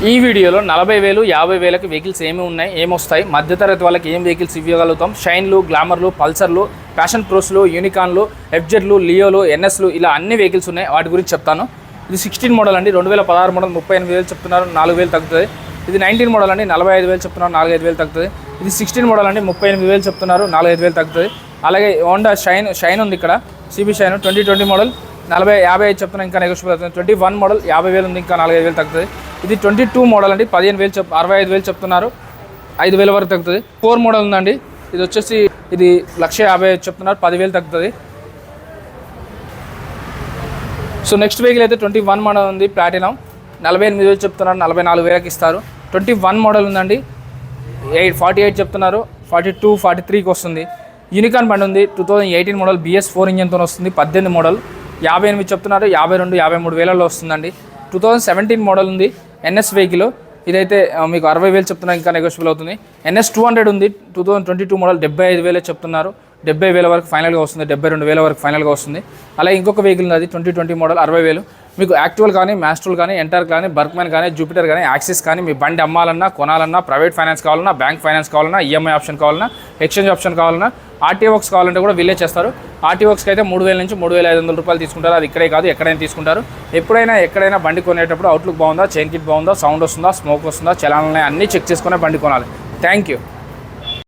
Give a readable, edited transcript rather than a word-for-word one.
ఈ వీడియోలో 40,000 50,000కి వెహికల్స్ ఉన్నాయి, ఏమొస్తాయి, మధ్యతరగతి వాళ్ళకి ఏం వెహికల్స్ ఇవ్వగలుగుతాం, షైన్లు, గ్లామర్లు, పల్సర్లు, ప్యాషన్ ప్రోస్లు, యూనికాన్లు, ఎఫ్జెడ్లు, లియోలు, ఎన్ఎస్లు, ఇలా అన్ని వెహికల్స్ ఉన్నాయి. వాటి గురించి చెప్తాను. ఇది 16 మోడల్ అండి, 2016 మోడల్, 38,000 చెప్తున్నారు, 4,000 తగ్గుతుంది. ఇది 19 మోడల్ అండి, 45,000 చెప్తున్నారు, 4,500 తగ్గుతుంది. ఇది 16 మోడల్ అండి, 38,000 చెప్తున్నారు, 4,500 తగ్గుతుంది. అలాగే హోండా షైన్ ఉంది ఇక్కడ, సిబి షైన్ 2020 మోడల్, 55 చెప్తున్నా, ఇంకా నెగోషియబుల్ అవుతుంది. 21 మోడల్ 50,000 ఉంది, ఇంకా 4,500 తగ్గుతుంది. ఇది 22 మోడల్ అండి, 15,000 65,000 చెప్తున్నారు, 5,000 వరకు తగ్గుతుంది. 4 మోడల్ ఉందండి, ఇది వచ్చేసి ఇది 1,50,000 చెప్తున్నారు, 10,000 తగ్గుతుంది. సో నెక్స్ట్ వెహికల్ అయితే 21 మోడల్ ఉంది, ప్లాటినం, 48,000 చెప్తున్నారు, 44,000కి ఇస్తారు. 21 మోడల్ ఉందండి, 48 చెప్తున్నారు, 42 43కి వస్తుంది. యూనికాన్ బండి ఉంది, 2018 మోడల్, BS4 ఇంజన్తో వస్తుంది, 18 మోడల్, 58 చెప్తున్నారు, 52 53,000లో వస్తుందండి. 2017 మోడల్ ఉంది, ఎన్ఎస్ వెహికల్, ఇదైతే మీకు 60,000 చెప్తున్నారు, ఇంకా నెగోషియబుల్ అవుతుంది. NS 200 ఉంది, 2022 మోడల్, 75,000 చెప్తున్నారు, 70,000 వరకు ఫైనల్గా వస్తుంది, 72,000 వరకు ఫైనల్గా వస్తుంది. అలాగే ఇంకొక వెహికల్ ఉంది, అది 2020 మోడల్, 60,000. మీకు యాక్టివల్ కానీ, మ్యాస్ట్రోల్ కానీ, ఎంటర్ కానీ, బర్క్మ్యాన్ కానీ, జూపిటర్ కానీ, యాక్సిస్ కానీ, మీ బండి అమ్మాలన్నా, కొనాలన్నా, ప్రైవేట్ ఫైనాన్స్ కావాలన్నా, బ్యాంక్ ఫైనాన్స్ కావాలన్నా, ఈఎంఐ ఆప్షన్ కావాలన్నా, ఎక్స్చేంజ్ ఆప్షన్ కావాలన్నా, ఆర్టీఓ వర్క్స్ కావాలంటే కూడా వీళ్ళే చేస్తారు. ఆర్టీఓ వర్క్స్కి అయితే 3,000 నుంచి 3,500 రూపాయలు తీసుకుంటారు. అది ఇక్కడే కాదు, ఎక్కడైనా తీసుకుంటారు. ఎక్కడైనా బండి కొనేటప్పుడు అవుట్లుక్ బాగుందా, చైన్ కిట్ బాగుందా, సౌండ్ వస్తుందా, స్మోక్ వస్తుందా, చలానాలు అన్నీ చెక్ చేసుకునే బండి కొనాలి. Thank you.